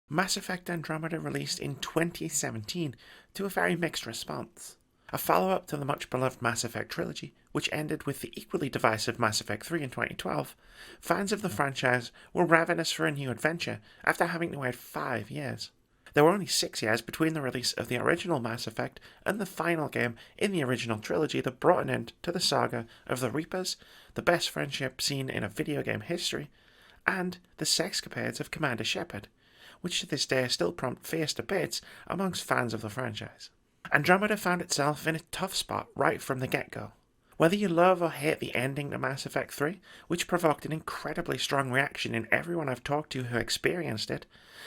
Mass Effect Andromeda released in 2017 to a very mixed response. A follow-up to the much-beloved Mass Effect trilogy, which ended with the equally divisive Mass Effect 3 in 2012, fans of the franchise were ravenous for a new adventure after having to wait 5 years. There were only 6 years between the release of the original Mass Effect and the final game in the original trilogy that brought an end to the saga of the Reapers, the best friendship seen in a video game history, and the sexcapades of Commander Shepard, which to this day still prompt fierce debates amongst fans of the franchise. Andromeda found itself in a tough spot right from the get-go. Whether you love or hate the ending to Mass Effect 3, which provoked an incredibly strong reaction in everyone I've talked to who experienced it,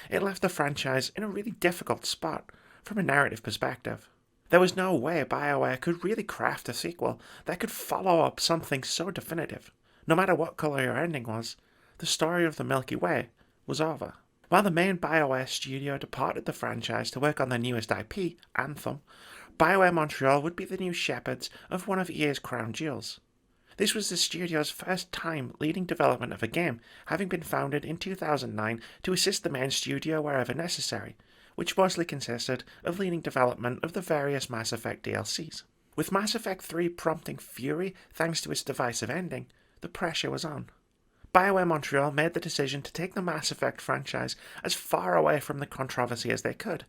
it left the franchise in a really difficult spot from a narrative perspective. There was no way BioWare could really craft a sequel that could follow up something so definitive. No matter what colour your ending was, the story of the Milky Way was over. While the main BioWare studio departed the franchise to work on their newest IP, Anthem, BioWare Montreal would be the new shepherds of one of EA's crown jewels. This was the studio's first time leading development of a game, having been founded in 2009 to assist the main studio wherever necessary, which mostly consisted of leading development of the various Mass Effect DLCs. With Mass Effect 3 prompting fury thanks to its divisive ending, the pressure was on. BioWare Montreal made the decision to take the Mass Effect franchise as far away from the controversy as they could,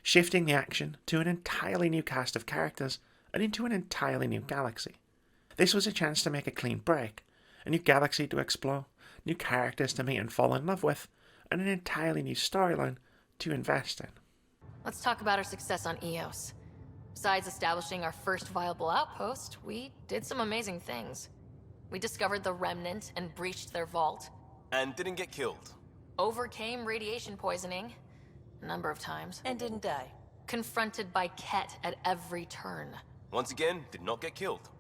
shifting the action to an entirely new cast of characters and into an entirely new galaxy. This was a chance to make a clean break, a new galaxy to explore, new characters to meet and fall in love with, and an entirely new storyline to invest in. Let's talk about our success on EOS. Besides establishing our first viable outpost, we did some amazing things. We discovered the Remnant and breached their vault. And didn't get killed. Overcame radiation poisoning a number of times. And didn't die. Confronted by Ket at every turn. Once again, did not get killed.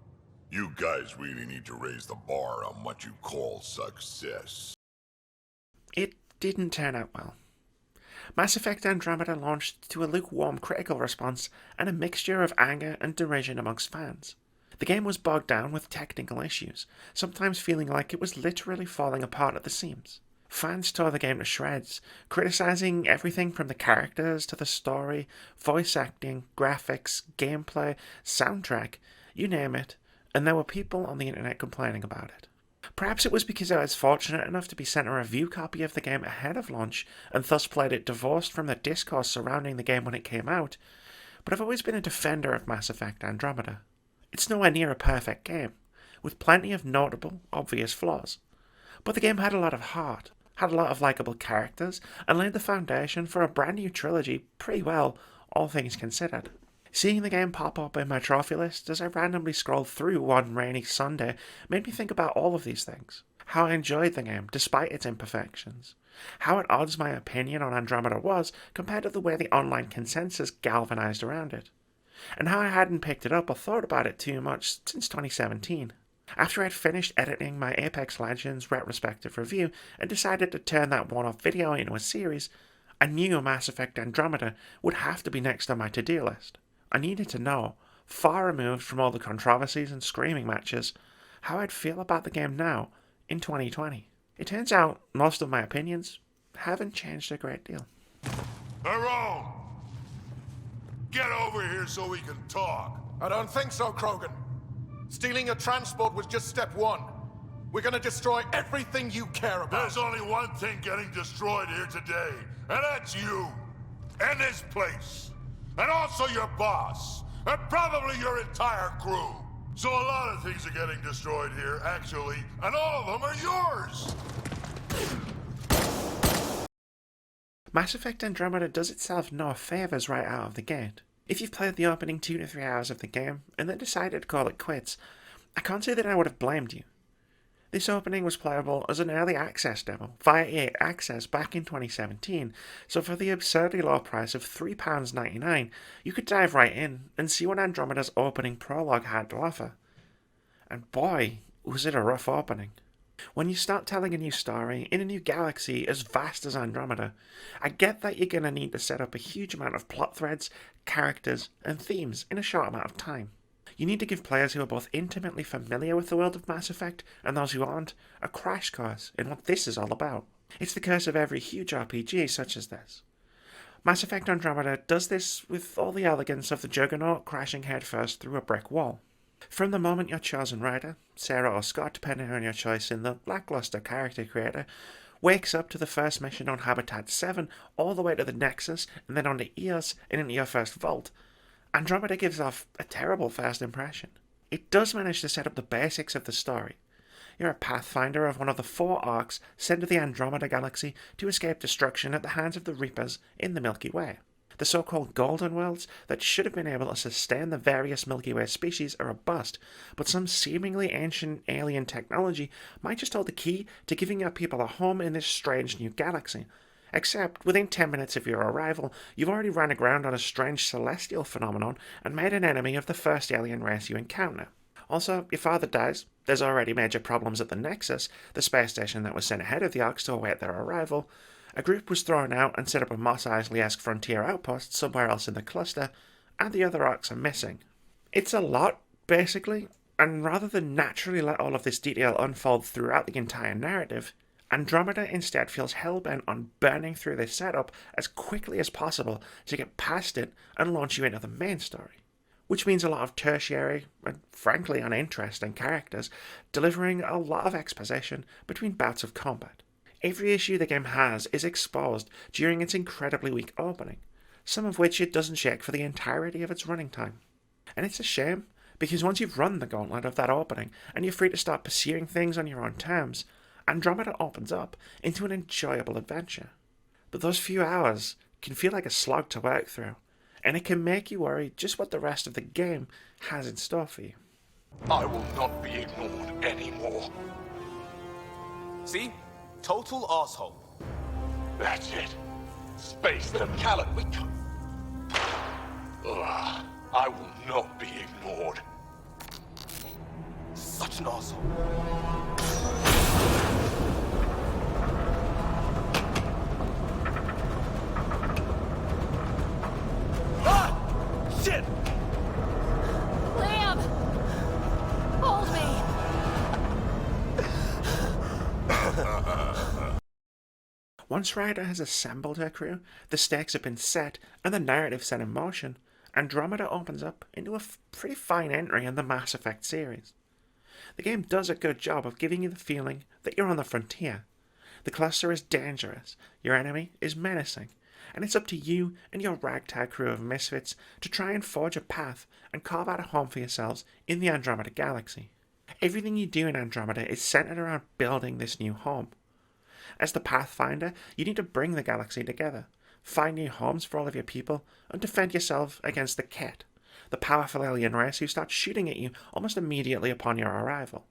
You guys really need to raise the bar on what you call success. It didn't turn out well. Mass Effect Andromeda launched to a lukewarm critical response and a mixture of anger and derision amongst fans. The game was bogged down with technical issues, sometimes feeling like it was literally falling apart at the seams. Fans tore the game to shreds, criticising everything from the characters to the story, voice acting, graphics, gameplay, soundtrack, you name it, and there were people on the internet complaining about it. Perhaps it was because I was fortunate enough to be sent a review copy of the game ahead of launch and thus played it divorced from the discourse surrounding the game when it came out, but I've always been a defender of Mass Effect Andromeda. It's nowhere near a perfect game, with plenty of notable, obvious flaws. But the game had a lot of heart, had a lot of likeable characters, and laid the foundation for a brand new trilogy pretty well, all things considered. Seeing the game pop up in my trophy list as I randomly scrolled through one rainy Sunday made me think about all of these things. How I enjoyed the game, despite its imperfections. How at odds my opinion on Andromeda was compared to the way the online consensus galvanized around it. And how I hadn't picked it up or thought about it too much since 2017. After I'd finished editing my Apex Legends retrospective review and decided to turn that one-off video into a series, I knew Mass Effect Andromeda would have to be next on my to-do list. I needed to know, far removed from all the controversies and screaming matches, how I'd feel about the game now, in 2020. It turns out most of my opinions haven't changed a great deal. Tyrone! Get over here so we can talk. I don't think so, Krogan. Stealing a transport was just step one. We're gonna destroy everything you care about. There's only one thing getting destroyed here today, and that's you. And this place. And also your boss. And probably your entire crew. So a lot of things are getting destroyed here, actually, and all of them are yours. Mass Effect Andromeda does itself no favours right out of the gate. If you've played the opening 2 to 3 hours of the game and then decided to call it quits, I can't say that I would have blamed you. This opening was playable as an early access demo via EA Access back in 2017, so for the absurdly low price of £3.99, you could dive right in and see what Andromeda's opening prologue had to offer. And boy, was it a rough opening. When you start telling a new story in a new galaxy as vast as Andromeda, I get that you're going to need to set up a huge amount of plot threads, characters, and themes in a short amount of time. You need to give players who are both intimately familiar with the world of Mass Effect and those who aren't a crash course in what this is all about. It's the curse of every huge RPG such as this. Mass Effect Andromeda does this with all the elegance of the Juggernaut crashing headfirst through a brick wall. From the moment your chosen rider, Sarah or Scott depending on your choice in the lackluster character creator, wakes up to the first mission on Habitat 7, all the way to the Nexus, and then onto Eos and into your first vault, Andromeda gives off a terrible first impression. It does manage to set up the basics of the story. You're a pathfinder of one of the 4 arcs sent to the Andromeda Galaxy to escape destruction at the hands of the Reapers in the Milky Way. The so-called Golden Worlds that should have been able to sustain the various Milky Way species are a bust, but some seemingly ancient alien technology might just hold the key to giving your people a home in this strange new galaxy. Except, within 10 minutes of your arrival, you've already run aground on a strange celestial phenomenon and made an enemy of the first alien race you encounter. Also, your father dies, there's already major problems at the Nexus, the space station that was sent ahead of the Arks to await their arrival, a group was thrown out and set up a Mos Eisley-esque frontier outpost somewhere else in the cluster, and the other Arks are missing. It's a lot, basically, and rather than naturally let all of this detail unfold throughout the entire narrative, Andromeda instead feels hellbent on burning through this setup as quickly as possible to get past it and launch you into the main story. Which means a lot of tertiary and frankly uninteresting characters delivering a lot of exposition between bouts of combat. Every issue the game has is exposed during its incredibly weak opening, some of which it doesn't shake for the entirety of its running time. And it's a shame, because once you've run the gauntlet of that opening and you're free to start pursuing things on your own terms, Andromeda opens up into an enjoyable adventure. But those few hours can feel like a slog to work through, and it can make you worry just what the rest of the game has in store for you. I will not be ignored anymore. See? Total asshole. That's it. Space them. Callan, we can't. Ugh, I will not be ignored. Such an asshole. Ah! Shit! Liam! Hold me! Once Ryder has assembled her crew, the stakes have been set, and the narrative set in motion, Andromeda opens up into a pretty fine entry in the Mass Effect series. The game does a good job of giving you the feeling that you're on the frontier. The cluster is dangerous, your enemy is menacing, and it's up to you and your ragtag crew of misfits to try and forge a path and carve out a home for yourselves in the Andromeda Galaxy. Everything you do in Andromeda is centered around building this new home. As the Pathfinder, you need to bring the galaxy together, find new homes for all of your people, and defend yourself against the Ket, the powerful alien race who start shooting at you almost immediately upon your arrival.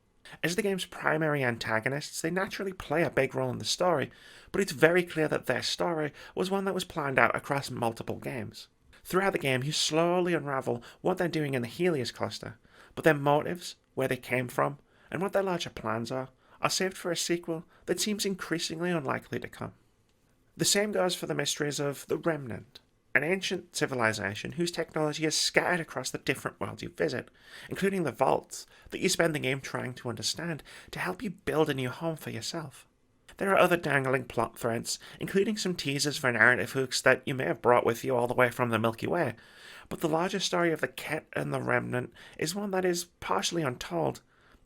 As the game's primary antagonists, they naturally play a big role in the story, but it's very clear that their story was one that was planned out across multiple games. Throughout the game, you slowly unravel what they're doing in the Helios cluster, but their motives, where they came from, and what their larger plans are saved for a sequel that seems increasingly unlikely to come. The same goes for the mysteries of the Remnant, an ancient civilization whose technology is scattered across the different worlds you visit, including the vaults that you spend the game trying to understand to help you build a new home for yourself. There are other dangling plot threads, including some teasers for narrative hooks that you may have brought with you all the way from the Milky Way, but the larger story of the Ket and the Remnant is one that is partially untold,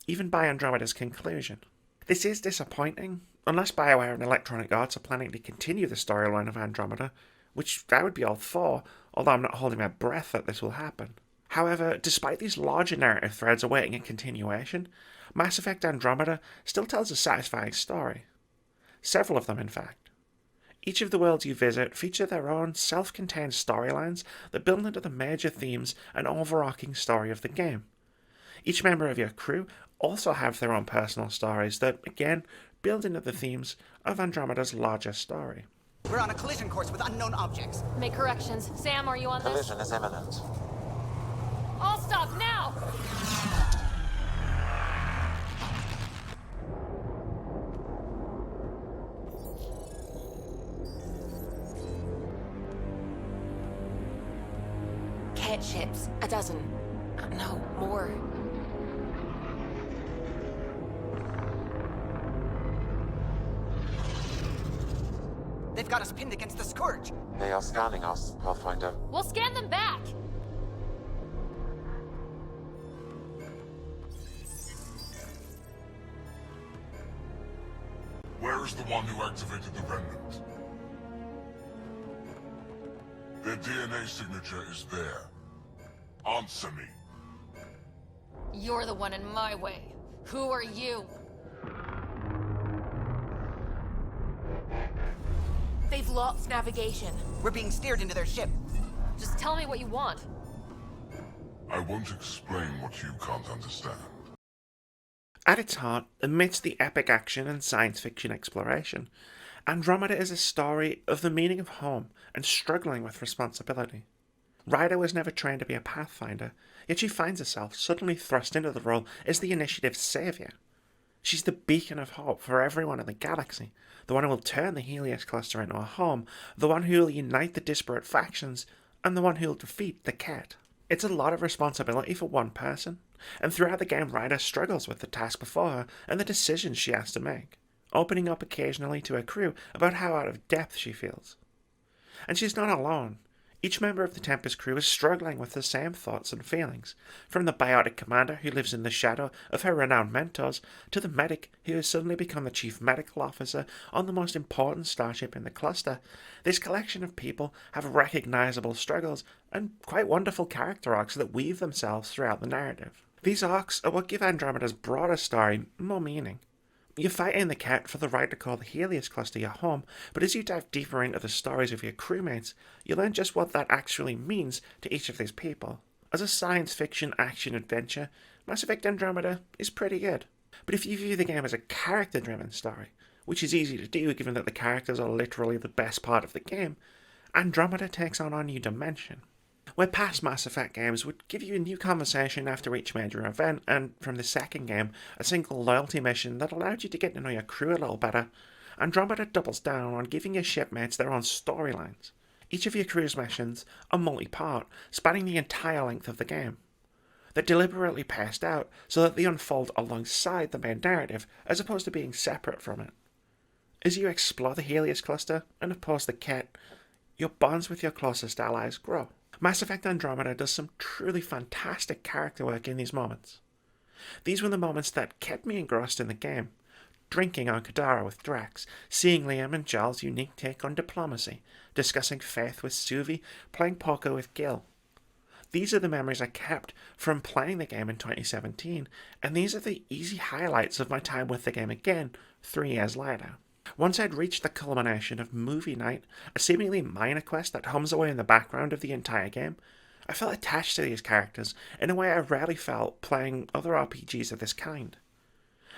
even by Andromeda's conclusion. This is disappointing, unless BioWare and Electronic Arts are planning to continue the storyline of Andromeda, which I would be all for, although I'm not holding my breath that this will happen. However, despite these larger narrative threads awaiting a continuation, Mass Effect Andromeda still tells a satisfying story. Several of them, in fact. Each of the worlds you visit feature their own self-contained storylines that build into the major themes and overarching story of the game. Each member of your crew also have their own personal stories that, again, build into the themes of Andromeda's larger story. We're on a collision course with unknown objects. Make corrections. Sam, are you on this? Collision is imminent. All stop now! Cat ships. 12. No, more. They've got us pinned against the Scourge. They are scanning us, Pathfinder. We'll scan them back! Where is the one who activated the remnant? Their DNA signature is there. Answer me. You're the one in my way. Who are you? They've lost navigation. We're being steered into their ship. Just tell me what you want. I won't explain what you can't understand. At its heart, amidst the epic action and science fiction exploration, Andromeda is a story of the meaning of home and struggling with responsibility. Ryder was never trained to be a Pathfinder, yet she finds herself suddenly thrust into the role as the Initiative's saviour. She's the beacon of hope for everyone in the galaxy, the one who will turn the Helios cluster into a home, the one who will unite the disparate factions, and the one who will defeat the Ket. It's a lot of responsibility for one person, and throughout the game Ryder struggles with the task before her and the decisions she has to make, opening up occasionally to her crew about how out of depth she feels. And she's not alone. Each member of the Tempest crew is struggling with the same thoughts and feelings, from the biotic commander who lives in the shadow of her renowned mentors, to the medic who has suddenly become the chief medical officer on the most important starship in the cluster. This collection of people have recognisable struggles and quite wonderful character arcs that weave themselves throughout the narrative. These arcs are what give Andromeda's broader story more meaning. You fight in the Ket for the right to call the Helios cluster your home, but as you dive deeper into the stories of your crewmates, you learn just what that actually means to each of these people. As a science fiction action adventure, Mass Effect Andromeda is pretty good. But if you view the game as a character-driven story, which is easy to do given that the characters are literally the best part of the game, Andromeda takes on a new dimension. Where past Mass Effect games would give you a new conversation after each major event, and from the second game, a single loyalty mission that allowed you to get to know your crew a little better, Andromeda doubles down on giving your shipmates their own storylines. Each of your crew's missions are multi-part, spanning the entire length of the game. They're deliberately paced out so that they unfold alongside the main narrative, as opposed to being separate from it. As you explore the Helios cluster, and of course the Ket, your bonds with your closest allies grow. Mass Effect Andromeda does some truly fantastic character work in these moments. These were the moments that kept me engrossed in the game. Drinking on Kadara with Drax, seeing Liam and Giles' unique take on diplomacy, discussing faith with Suvi, playing poker with Gil. These are the memories I kept from playing the game in 2017, and these are the easy highlights of my time with the game again 3 years later. Once I'd reached the culmination of Movie Night, a seemingly minor quest that hums away in the background of the entire game, I felt attached to these characters in a way I rarely felt playing other RPGs of this kind.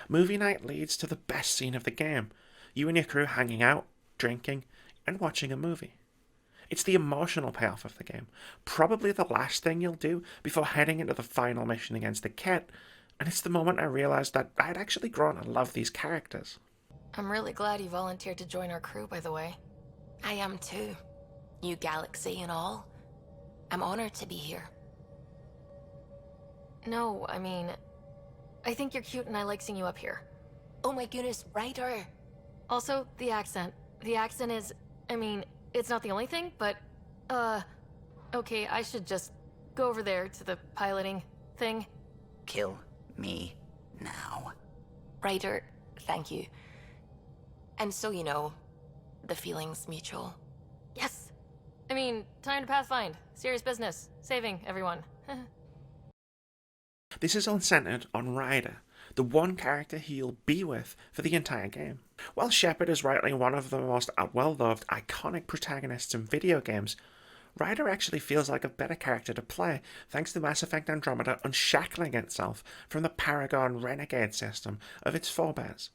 Movie Night leads to the best scene of the game, you and your crew hanging out, drinking, and watching a movie. It's the emotional payoff of the game, probably the last thing you'll do before heading into the final mission against the Ket, and it's the moment I realised that I had actually grown to love these characters. I'm really glad you volunteered to join our crew, by the way. I am too. New galaxy and all. I'm honored to be here. No, I mean, I think you're cute and I like seeing you up here. Oh my goodness, Ryder. Also, the accent. The accent is, I mean, it's not the only thing, but, okay, I should just go over there to the piloting thing. Kill me now. Ryder, thank you. And so you know, the feeling's mutual. Yes! I mean, time to Pathfind. Serious business. Saving everyone. This is all centered on Ryder, the one character he'll be with for the entire game. While Shepard is rightly one of the most well-loved, iconic protagonists in video games, Ryder actually feels like a better character to play thanks to Mass Effect Andromeda unshackling itself from the Paragon Renegade system of its forebears.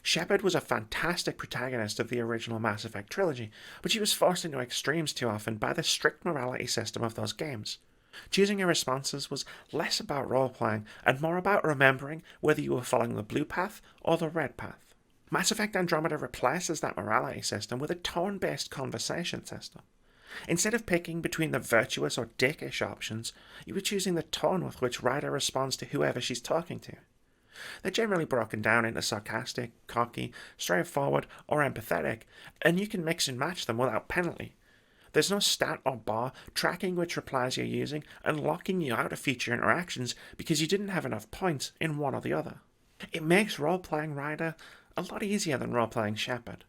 Shepard was a fantastic protagonist of the original Mass Effect trilogy, but she was forced into extremes too often by the strict morality system of those games. Choosing your responses was less about role-playing and more about remembering whether you were following the blue path or the red path. Mass Effect Andromeda replaces that morality system with a tone-based conversation system. Instead of picking between the virtuous or dickish options, you were choosing the tone with which Ryder responds to whoever she's talking to. They're generally broken down into sarcastic, cocky, straightforward, or empathetic, and you can mix and match them without penalty. There's no stat or bar tracking which replies you're using and locking you out of future interactions because you didn't have enough points in one or the other. It makes role-playing Ryder a lot easier than role-playing Shepard.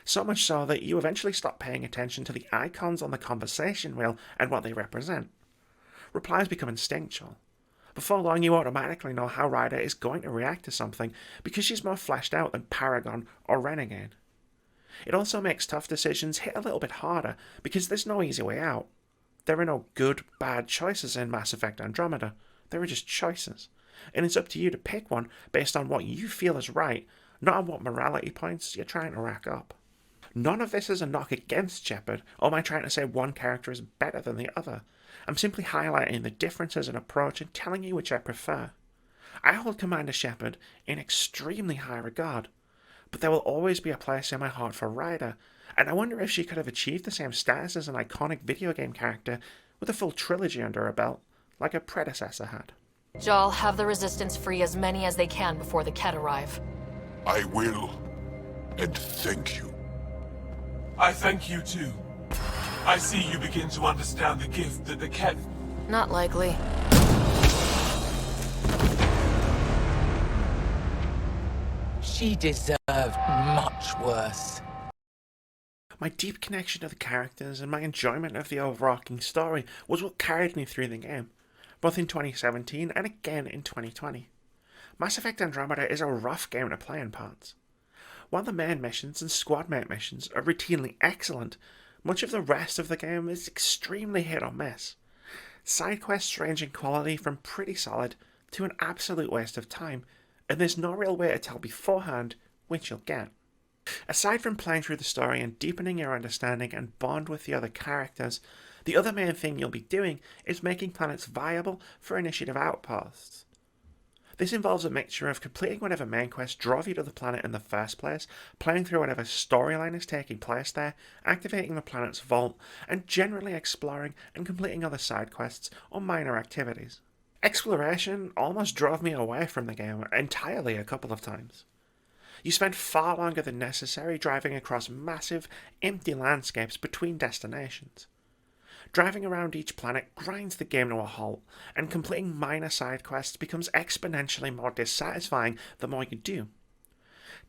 So much so that you eventually stop paying attention to the icons on the conversation wheel and what they represent. Replies become instinctual. Before long, you automatically know how Ryder is going to react to something because she's more fleshed out than Paragon or Renegade. It also makes tough decisions hit a little bit harder because there's no easy way out. There are no good, bad choices in Mass Effect Andromeda. There are just choices. And it's up to you to pick one based on what you feel is right, not on what morality points you're trying to rack up. None of this is a knock against Shepard, or am I trying to say one character is better than the other. I'm simply highlighting the differences in approach and telling you which I prefer. I hold Commander Shepard in extremely high regard, but there will always be a place in my heart for Ryder, and I wonder if she could have achieved the same status as an iconic video game character with a full trilogy under her belt, like her predecessor had. Jal, have the Resistance free as many as they can before the Ket arrive. I will. And thank you. I thank you too. I see you begin to understand the gift that the Ket... Not likely. She deserved much worse. My deep connection to the characters and my enjoyment of the overarching story was what carried me through the game, both in 2017 and again in 2020. Mass Effect Andromeda is a rough game to play in parts. While the main missions and squad mate missions are routinely excellent, much of the rest of the game is extremely hit or miss. Side quests range in quality from pretty solid to an absolute waste of time, and there's no real way to tell beforehand which you'll get. Aside from playing through the story and deepening your understanding and bond with the other characters, the other main thing you'll be doing is making planets viable for initiative outposts. This involves a mixture of completing whatever main quest drove you to the planet in the first place, playing through whatever storyline is taking place there, activating the planet's vault, and generally exploring and completing other side quests or minor activities. Exploration almost drove me away from the game entirely a couple of times. You spend far longer than necessary driving across massive, empty landscapes between destinations. Driving around each planet grinds the game to a halt, and completing minor side quests becomes exponentially more dissatisfying the more you do.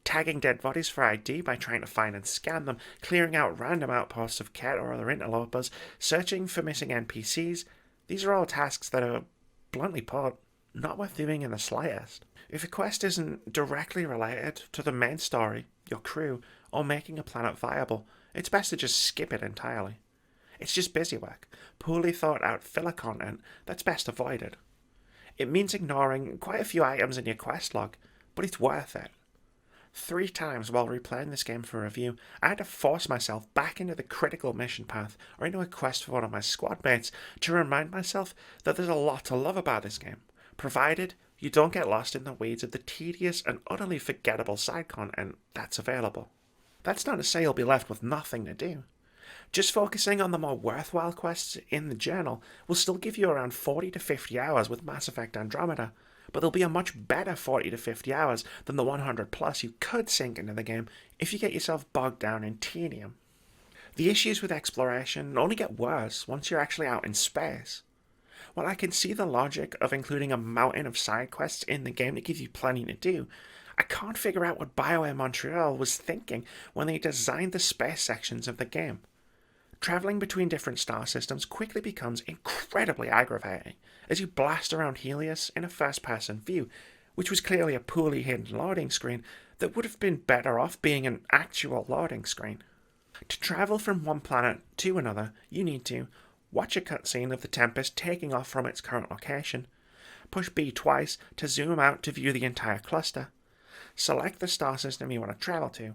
Tagging dead bodies for ID by trying to find and scan them, clearing out random outposts of Ket or other interlopers, searching for missing NPCs, these are all tasks that are, bluntly put, not worth doing in the slightest. If a quest isn't directly related to the main story, your crew, or making a planet viable, it's best to just skip it entirely. It's just busy work, poorly thought out filler content that's best avoided. It means ignoring quite a few items in your quest log, but it's worth it. 3 times while replaying this game for review, I had to force myself back into the critical mission path or into a quest for one of my squad mates to remind myself that there's a lot to love about this game, provided you don't get lost in the weeds of the tedious and utterly forgettable side content that's available. That's not to say you'll be left with nothing to do. Just focusing on the more worthwhile quests in the journal will still give you around 40 to 50 hours with Mass Effect Andromeda, but they'll be a much better 40 to 50 hours than the 100 plus you could sink into the game if you get yourself bogged down in tedium. The issues with exploration only get worse once you're actually out in space. While I can see the logic of including a mountain of side quests in the game to give you plenty to do, I can't figure out what BioWare Montreal was thinking when they designed the space sections of the game. Travelling between different star systems quickly becomes incredibly aggravating as you blast around Helios in a first-person view, which was clearly a poorly hidden loading screen that would have been better off being an actual loading screen. To travel from one planet to another, you need to watch a cutscene of the Tempest taking off from its current location, push B twice to zoom out to view the entire cluster, select the star system you want to travel to,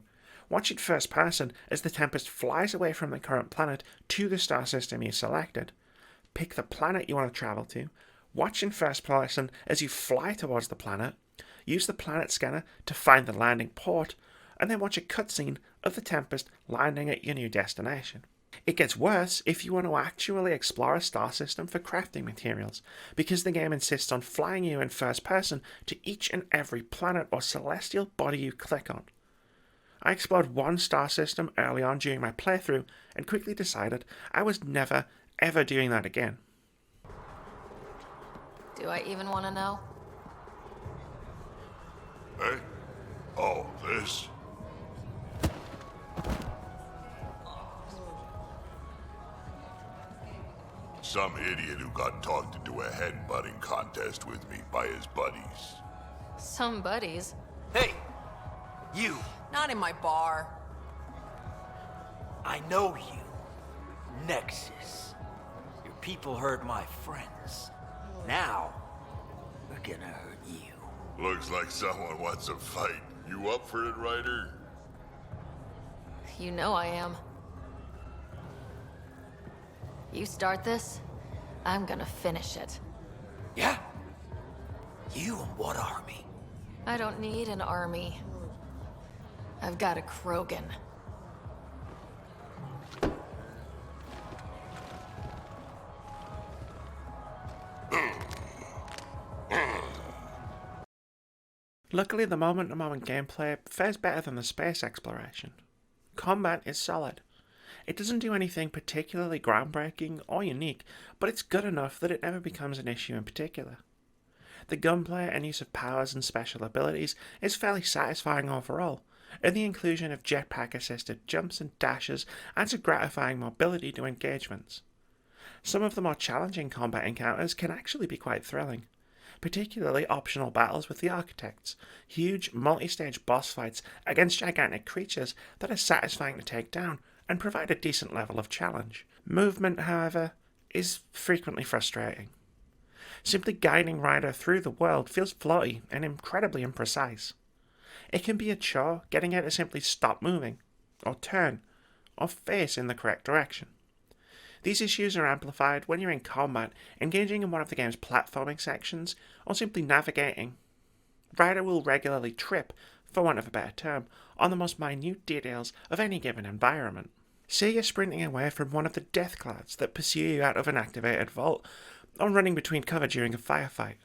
watch it first person as the Tempest flies away from the current planet to the star system you selected, pick the planet you want to travel to, watch in first person as you fly towards the planet, use the planet scanner to find the landing port, and then watch a cutscene of the Tempest landing at your new destination. It gets worse if you want to actually explore a star system for crafting materials, because the game insists on flying you in first person to each and every planet or celestial body you click on. I explored one star system early on during my playthrough and quickly decided I was never, ever doing that again. Do I even want to know? Hey? Oh, this? Some idiot who got talked into a headbutting contest with me by his buddies. Some buddies. Hey! You! Not in my bar. I know you. Nexus. Your people hurt my friends. Now, we're gonna hurt you. Looks like someone wants a fight. You up for it, Ryder? You know I am. You start this, I'm gonna finish it. Yeah? You and what army? I don't need an army. I've got a Krogan. Luckily, the moment-to-moment gameplay fares better than the space exploration. Combat is solid. It doesn't do anything particularly groundbreaking or unique, but it's good enough that it never becomes an issue in particular. The gunplay and use of powers and special abilities is fairly satisfying overall, and the inclusion of jetpack-assisted jumps and dashes adds a gratifying mobility to engagements. Some of the more challenging combat encounters can actually be quite thrilling, particularly optional battles with the Architects, huge multi-stage boss fights against gigantic creatures that are satisfying to take down and provide a decent level of challenge. Movement, however, is frequently frustrating. Simply guiding Ryder through the world feels floaty and incredibly imprecise. It can be a chore getting her to simply stop moving, or turn, or face in the correct direction. These issues are amplified when you're in combat, engaging in one of the game's platforming sections, or simply navigating. Ryder will regularly trip, for want of a better term, on the most minute details of any given environment. Say you're sprinting away from one of the deathclads that pursue you out of an activated vault, or running between cover during a firefight.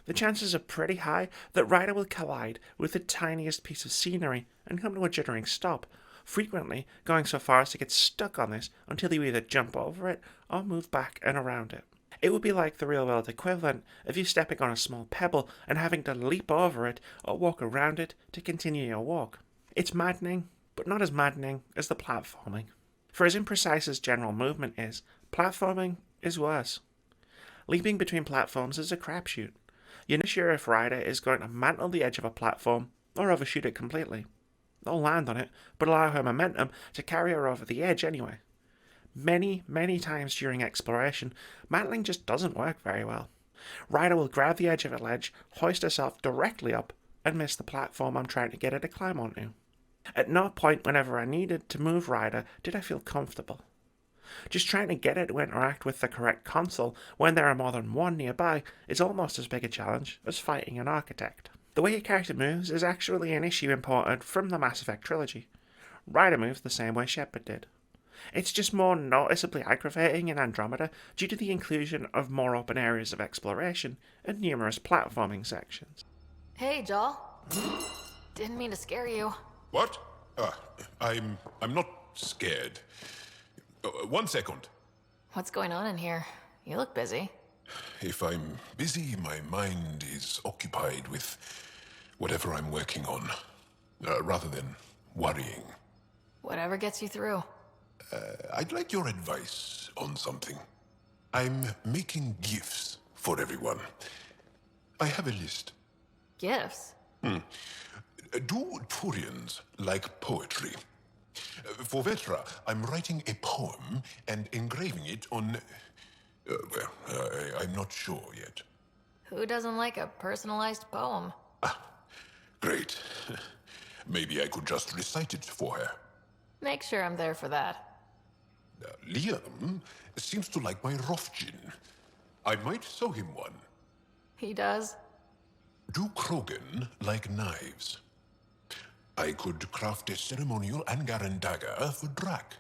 The chances are pretty high that Ryder will collide with the tiniest piece of scenery and come to a jittering stop, frequently going so far as to get stuck on this until you either jump over it or move back and around it. It would be like the real-world equivalent of you stepping on a small pebble and having to leap over it or walk around it to continue your walk. It's maddening, but not as maddening as the platforming. For as imprecise as general movement is, platforming is worse. Leaping between platforms is a crapshoot. You're not sure if Ryder is going to mantle the edge of a platform or overshoot it completely. Or land on it, but allow her momentum to carry her over the edge anyway. Many, many times during exploration, mantling just doesn't work very well. Ryder will grab the edge of a ledge, hoist herself directly up, and miss the platform I'm trying to get her to climb onto. At no point whenever I needed to move Ryder did I feel comfortable. Just trying to get her to interact with the correct console when there are more than one nearby is almost as big a challenge as fighting an Architect. The way your character moves is actually an issue imported from the Mass Effect trilogy. Ryder moves the same way Shepard did. It's just more noticeably aggravating in Andromeda due to the inclusion of more open areas of exploration and numerous platforming sections. Hey, Joel. Didn't mean to scare you. What? I'm not scared. 1 second. What's going on in here? You look busy. If I'm busy, my mind is occupied with whatever I'm working on, rather than worrying. Whatever gets you through. I'd like your advice on something. I'm making gifts for everyone. I have a list. Gifts? Do Turians like poetry? For Vetra, I'm writing a poem and engraving it on... I'm not sure yet. Who doesn't like a personalized poem? Great. Maybe I could just recite it for her. Make sure I'm there for that. Liam seems to like my Rofgin. I might sew him one. He does? Do Krogan like knives? I could craft a ceremonial Angaran dagger for Drac.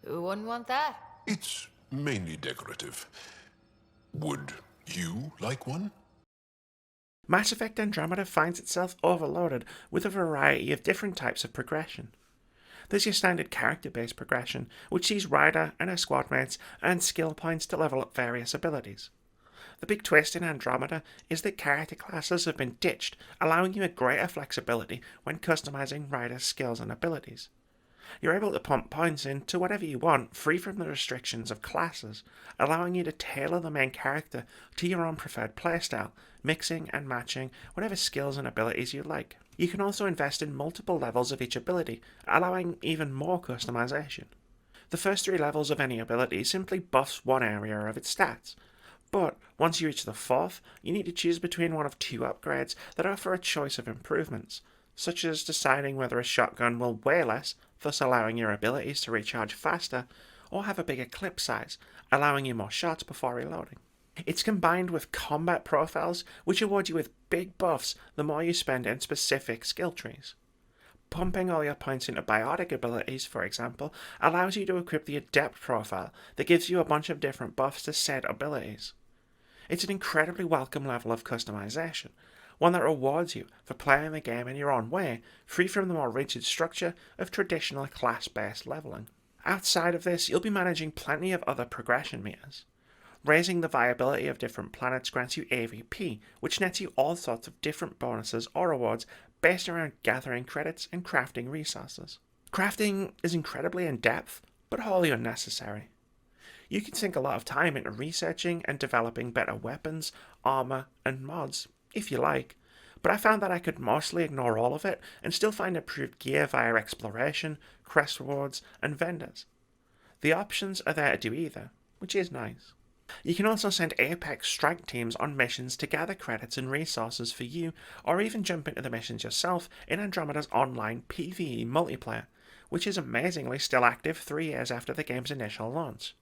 Who wouldn't want that? It's mainly decorative. Would you like one? Mass Effect Andromeda finds itself overloaded with a variety of different types of progression. There's your standard character-based progression, which sees Ryder and her squad mates earn skill points to level up various abilities. The big twist in Andromeda is that character classes have been ditched, allowing you a greater flexibility when customizing Ryder's skills and abilities. You're able to pump points into whatever you want, free from the restrictions of classes, allowing you to tailor the main character to your own preferred playstyle, mixing and matching whatever skills and abilities you like. You can also invest in multiple levels of each ability, allowing even more customization. The first 3 levels of any ability simply buffs one area of its stats, but once you reach the 4th, you need to choose between one of 2 upgrades that offer a choice of improvements, such as deciding whether a shotgun will weigh less, thus allowing your abilities to recharge faster, or have a bigger clip size, allowing you more shots before reloading. It's combined with combat profiles, which award you with big buffs the more you spend in specific skill trees. Pumping all your points into biotic abilities, for example, allows you to equip the Adept profile that gives you a bunch of different buffs to said abilities. It's an incredibly welcome level of customization, one that rewards you for playing the game in your own way, free from the more rigid structure of traditional class-based leveling. Outside of this, you'll be managing plenty of other progression meters. Raising the viability of different planets grants you AVP, which nets you all sorts of different bonuses or rewards based around gathering credits and crafting resources. Crafting is incredibly in-depth, but wholly unnecessary. You can sink a lot of time into researching and developing better weapons, armor, and mods, if you like, but I found that I could mostly ignore all of it and still find improved gear via exploration, quest rewards, and vendors. The options are there to do either, which is nice. You can also send Apex strike teams on missions to gather credits and resources for you, or even jump into the missions yourself in Andromeda's online PvE multiplayer, which is amazingly still active 3 years after the game's initial launch.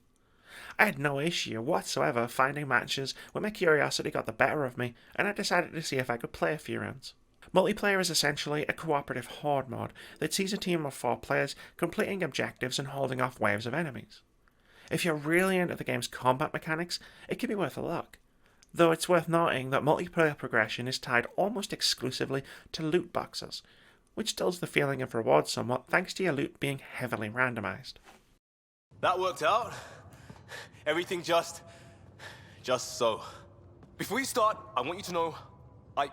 I had no issue whatsoever finding matches when my curiosity got the better of me, and I decided to see if I could play a few rounds. Multiplayer is essentially a cooperative horde mode that sees a team of 4 players completing objectives and holding off waves of enemies. If you're really into the game's combat mechanics, it can be worth a look, though it's worth noting that multiplayer progression is tied almost exclusively to loot boxes, which dulls the feeling of reward somewhat thanks to your loot being heavily randomized. That worked out. Everything just so. Before you start, I want you to know, I'm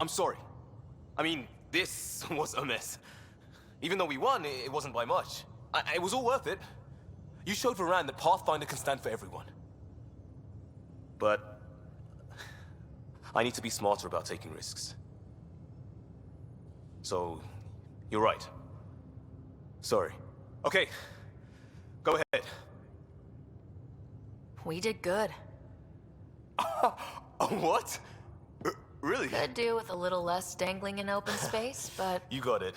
sorry. I mean, this was a mess. Even though we won, it wasn't by much. It was all worth it. You showed Varan that Pathfinder can stand for everyone. But I need to be smarter about taking risks. So, you're right. Sorry. Okay, go ahead. We did good. What? Really? Could do with a little less dangling in open space, but... You got it.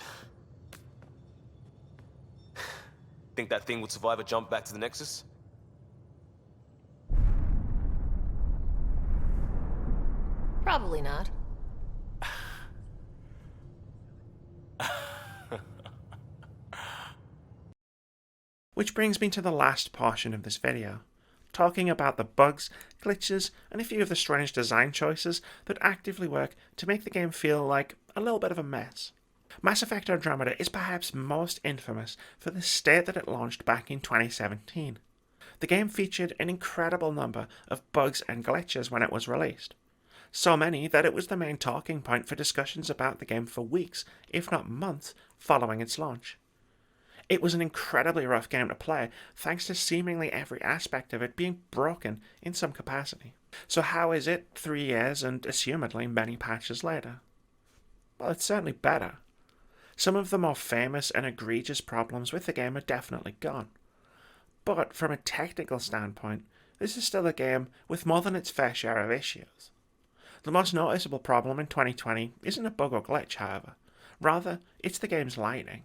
Think that thing would survive a jump back to the Nexus? Probably not. Which brings me to the last portion of this video, talking about the bugs, glitches, and a few of the strange design choices that actively work to make the game feel like a little bit of a mess. Mass Effect Andromeda is perhaps most infamous for the state that it launched back in 2017. The game featured an incredible number of bugs and glitches when it was released. So many that it was the main talking point for discussions about the game for weeks, if not months, following its launch. It was an incredibly rough game to play, thanks to seemingly every aspect of it being broken in some capacity. So how is it 3 years and assumedly many patches later? Well, it's certainly better. Some of the more famous and egregious problems with the game are definitely gone. But from a technical standpoint, this is still a game with more than its fair share of issues. The most noticeable problem in 2020 isn't a bug or glitch, however. Rather, it's the game's lighting.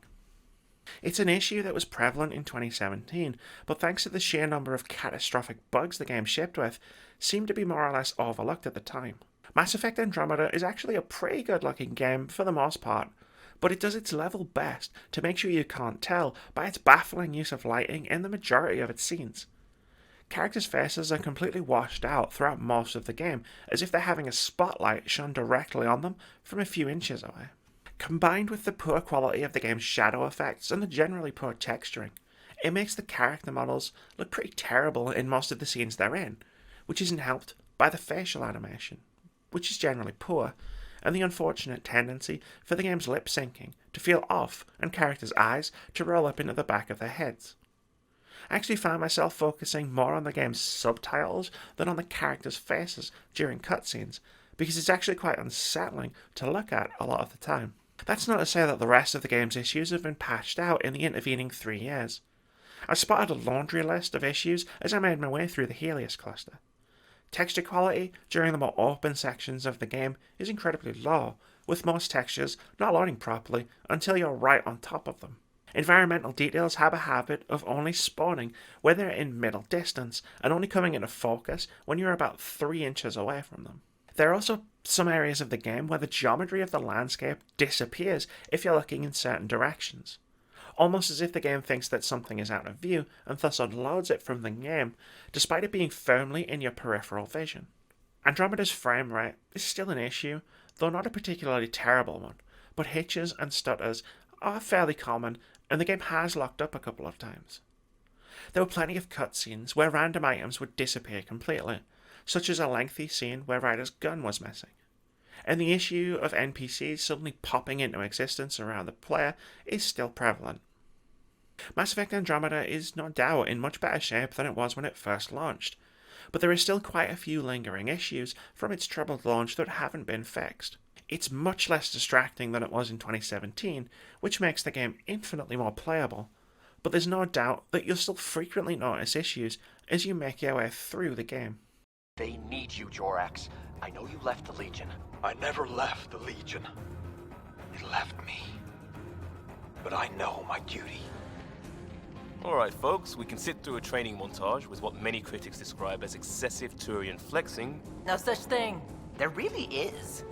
It's an issue that was prevalent in 2017, but thanks to the sheer number of catastrophic bugs the game shipped with, seemed to be more or less overlooked at the time. Mass Effect Andromeda is actually a pretty good looking game for the most part, but it does its level best to make sure you can't tell by its baffling use of lighting in the majority of its scenes. Characters' faces are completely washed out throughout most of the game, as if they're having a spotlight shone directly on them from a few inches away. Combined with the poor quality of the game's shadow effects and the generally poor texturing, it makes the character models look pretty terrible in most of the scenes they're in, which isn't helped by the facial animation, which is generally poor, and the unfortunate tendency for the game's lip syncing to feel off and characters' eyes to roll up into the back of their heads. I actually found myself focusing more on the game's subtitles than on the characters' faces during cutscenes, because it's actually quite unsettling to look at a lot of the time. That's not to say that the rest of the game's issues have been patched out in the intervening 3 years. I spotted a laundry list of issues as I made my way through the Helios cluster. Texture quality during the more open sections of the game is incredibly low, with most textures not loading properly until you're right on top of them. Environmental details have a habit of only spawning when they're in middle distance and only coming into focus when you're about 3 inches away from them. There are also some areas of the game where the geometry of the landscape disappears if you're looking in certain directions, almost as if the game thinks that something is out of view and thus unloads it from the game, despite it being firmly in your peripheral vision. Andromeda's frame rate is still an issue, though not a particularly terrible one, but hitches and stutters are fairly common, and the game has locked up a couple of times. There were plenty of cutscenes where random items would disappear completely, such as a lengthy scene where Ryder's gun was missing. And the issue of NPCs suddenly popping into existence around the player is still prevalent. Mass Effect Andromeda is no doubt in much better shape than it was when it first launched, but there is still quite a few lingering issues from its troubled launch that haven't been fixed. It's much less distracting than it was in 2017, which makes the game infinitely more playable, but there's no doubt that you'll still frequently notice issues as you make your way through the game. They need you, Jorax. I know you left the Legion. I never left the Legion. It left me. But I know my duty. Alright folks, we can sit through a training montage with what many critics describe as excessive Turian flexing. No such thing. There really is.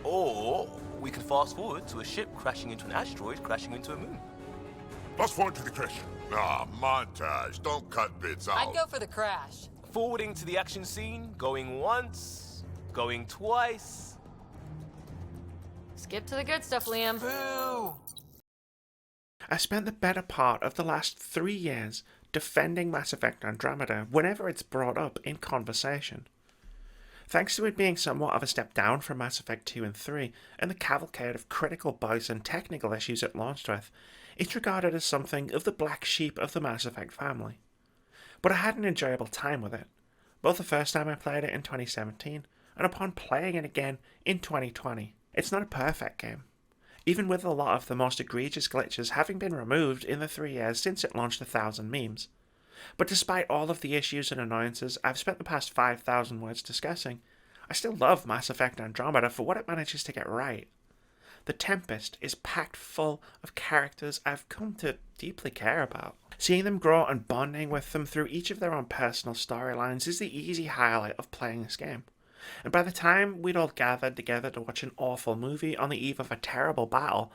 Or we can fast forward to a ship crashing into an asteroid crashing into a moon. Fast forward to the crash. Ah, montage. Don't cut bits out. I'd go for the crash. Forwarding to the action scene, going once, going twice. Skip to the good stuff, Liam. Boo! I spent the better part of the last 3 years defending Mass Effect Andromeda whenever it's brought up in conversation. Thanks to it being somewhat of a step down from Mass Effect 2 and 3, and the cavalcade of critical bugs and technical issues it launched with, it's regarded as something of the black sheep of the Mass Effect family. But I had an enjoyable time with it, both the first time I played it in 2017, and upon playing it again in 2020. It's not a perfect game, even with a lot of the most egregious glitches having been removed in the 3 years since it launched 1,000 memes. But despite all of the issues and annoyances I've spent the past 5,000 words discussing, I still love Mass Effect Andromeda for what it manages to get right. The Tempest is packed full of characters I've come to deeply care about. Seeing them grow and bonding with them through each of their own personal storylines is the easy highlight of playing this game. And by the time we'd all gathered together to watch an awful movie on the eve of a terrible battle,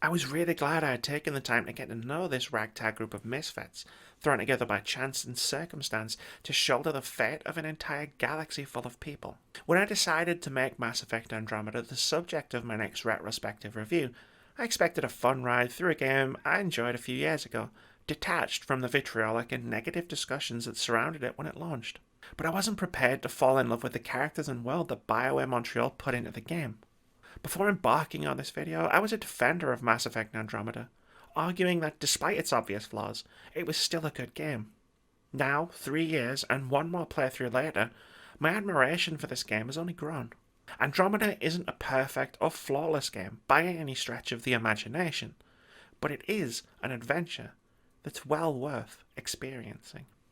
I was really glad I had taken the time to get to know this ragtag group of misfits, thrown together by chance and circumstance to shoulder the fate of an entire galaxy full of people. When I decided to make Mass Effect Andromeda the subject of my next retrospective review, I expected a fun ride through a game I enjoyed a few years ago, detached from the vitriolic and negative discussions that surrounded it when it launched. But I wasn't prepared to fall in love with the characters and world that BioWare Montreal put into the game. Before embarking on this video, I was a defender of Mass Effect Andromeda, arguing that despite its obvious flaws, it was still a good game. Now, 3 years and one more playthrough later, my admiration for this game has only grown. Andromeda isn't a perfect or flawless game by any stretch of the imagination, but it is an adventure that's well worth experiencing.